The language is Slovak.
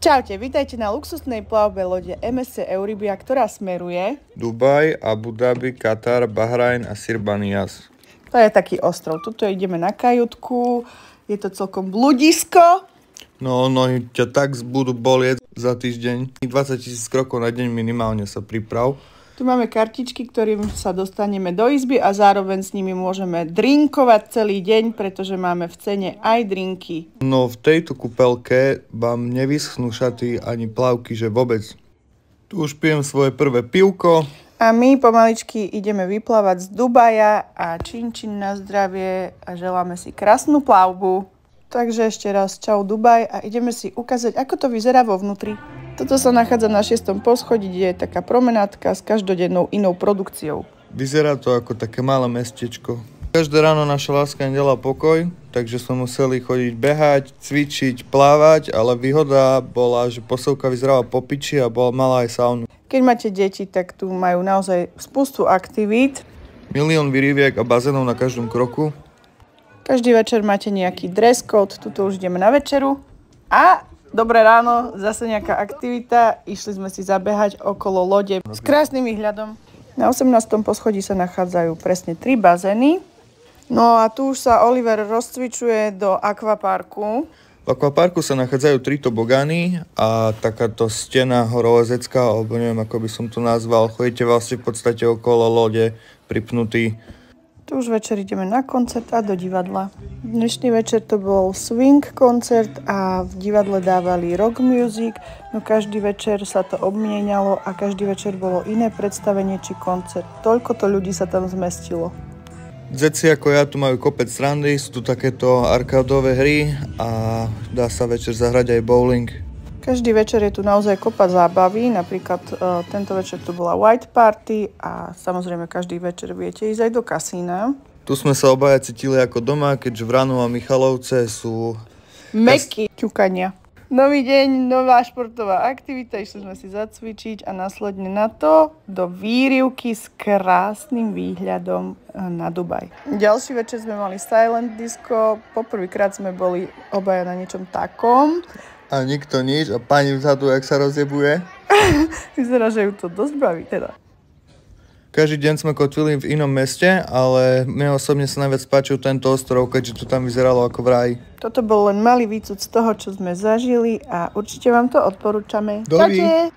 Čaute, vítajte na luxusnej plavbe lode MSC Euribia, ktorá smeruje Dubaj, Abu Dhabi, Katar, Bahrajn a Sir Banias. To je taký ostrov. Tuto ideme na kajutku, je to celkom bludisko. No, nohy ťa tak budú bolieť za týždeň. 20 000 krokov na deň minimálne sa priprav. Tu máme kartičky, ktorým sa dostaneme do izby a zároveň s nimi môžeme drinkovať celý deň, pretože máme v cene aj drinky. No v tejto kúpelke vám nevyschnú šaty ani plavky, že vôbec. Tu už pijem svoje prvé pivko. A my pomaličky ideme vyplávať z Dubaja a čin na zdravie a želáme si krásnu plavbu. Takže ešte raz čau Dubaj a ideme si ukázať, ako to vyzerá vo vnútri. Toto sa nachádza na 6. poschodí, kde je taká promenádka s každodennou inou produkciou. Vyzerá to ako také malé mestečko. Každé ráno naša láska nedala pokoj, takže sme museli chodiť behať, cvičiť, plávať, ale výhoda bola, že posuvka vyzerala po piči a mala aj saunu. Keď máte deti, tak tu majú naozaj spustu aktivít. Milión výriviek a bazénov na každom kroku. Každý večer máte nejaký dress code, tuto už ideme na večeru. A dobré ráno, zase nejaká aktivita, išli sme si zabehať okolo lode s krásnym výhľadom. Na 18. poschodí sa nachádzajú presne 3 bazény. No a tu už sa Oliver rozcvičuje do akvaparku. V akvaparku sa nachádzajú 3 tobogány a takáto stena horolezecká, alebo neviem, ako by som to nazval. Chodíte vlastne v podstate okolo lode pripnutý. Tu už večer ideme na koncert a do divadla. Dnešný večer to bol swing koncert a v divadle dávali rock music, no každý večer sa to obmienialo a každý večer bolo iné predstavenie či koncert. Toľko to ľudí sa tam zmestilo. Zeci ako ja tu majú kopec srandy, sú tu takéto arkádové hry a dá sa večer zahrať aj bowling. Každý večer je tu naozaj kopa zábavy, napríklad tento večer tu bola white party a samozrejme každý večer viete ísť aj do kasína. Tu sme sa obaja cítili ako doma, keďže Vrano a Michalovce sú meky ťukania. Nový deň, nová športová aktivita, išli sme si zacvičiť a následne na to do výrivky s krásnym výhľadom na Dubaj. Ďalší večer sme mali silent disco, poprvýkrát sme boli obaja na niečom takom. A nikto nič a pani vzadu, jak sa rozjebuje. Vyzerá, že ju to dosť baví teda. Každý deň sme kotvili v inom meste, ale mne osobne sa najviac páčil tento ostrov, keďže to tam vyzeralo ako v ráji. Toto bol len malý výcud z toho, čo sme zažili a určite vám to odporúčame. Čaute!